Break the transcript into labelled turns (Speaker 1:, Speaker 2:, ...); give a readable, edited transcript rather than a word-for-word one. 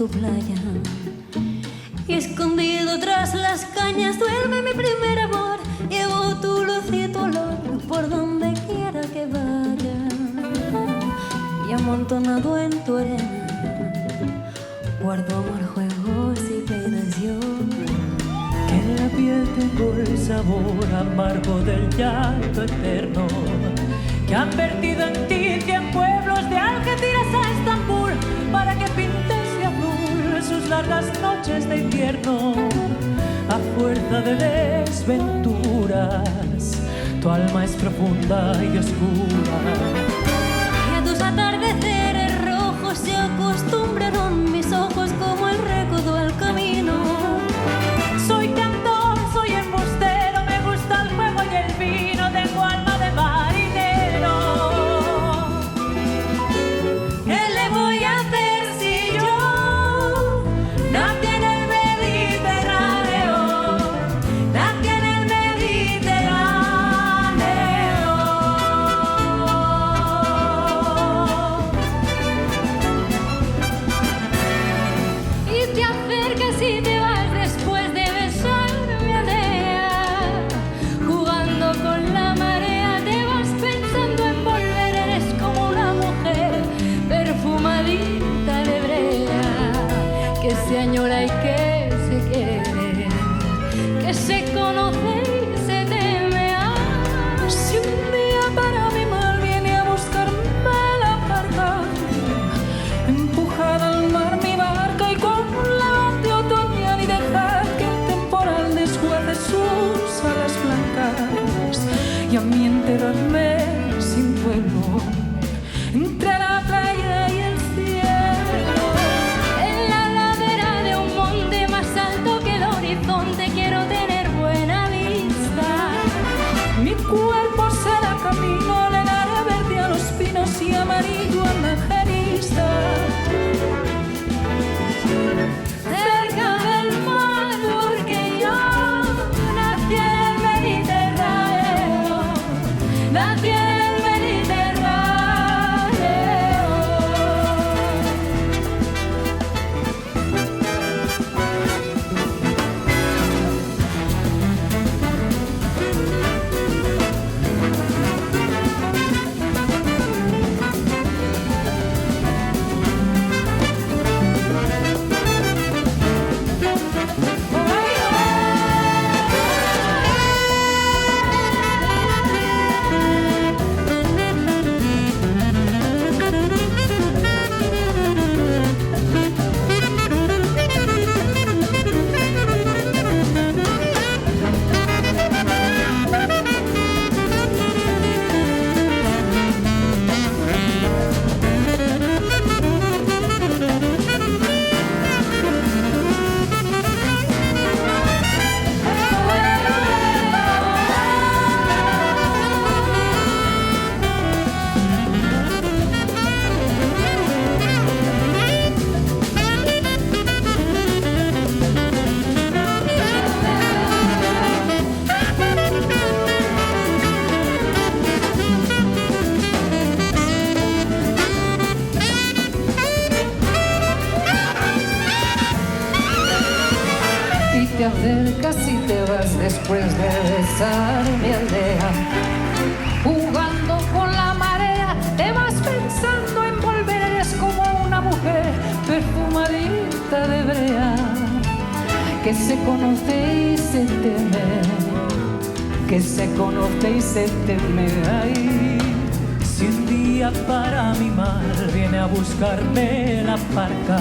Speaker 1: tu playa. Y escondido tras las cañas duerme mi primer amor. Llevo tu luz y tu olor por donde quiera que vaya. Y amontonado en tu arena guardo amor, juegos y penas yo.
Speaker 2: Que en la piel tengo el sabor amargo del llanto eterno que han vertido en ti 100 pueblos de Algeciras a Estambul para que pintes de azul sus largas noches de invierno. A fuerza de desventuras tu alma es profunda y oscura.
Speaker 1: Y a tus atardeceres rojos se acostumbraron mis ojos como el recodo al camino.
Speaker 2: Soy cantor, soy embustero, me gusta el juego y el vino, tengo alma de marinero.
Speaker 1: ¿Qué le voy a hacer si yo nací en el Mediterráneo? Nací en el Mediterráneo. Y te acercas y te vas después de besar mi aldea. Jugando con la marea te vas pensando en volver. Eres como una mujer perfumadita de brea, que se añora y que se quiere, que se conoce y se teme.
Speaker 2: Si un día para mi mal viene a buscarme la barca, empujada al mar mi barca y con un levante otoñal y dejar que el temporal desguace sus alas blancas y a mí enterrarme sin duelo entre la playa y el cielo.
Speaker 1: En la ladera de un monte más alto que el horizonte quiero tener buena vista.
Speaker 2: Mi cuerpo será camino, le daré verde a los pinos y amarillo a la jerista.
Speaker 1: Cerca del mar, porque yo nací en el Mediterráneo. Nací en el
Speaker 3: te acercas y te vas después de besar mi aldea. Jugando con la marea, te vas pensando en volver. Eres como una mujer perfumadita de brea, que se conoce y se teme, que se conoce y se teme.
Speaker 2: Ay, si un día para mi mal viene a buscarme la barca,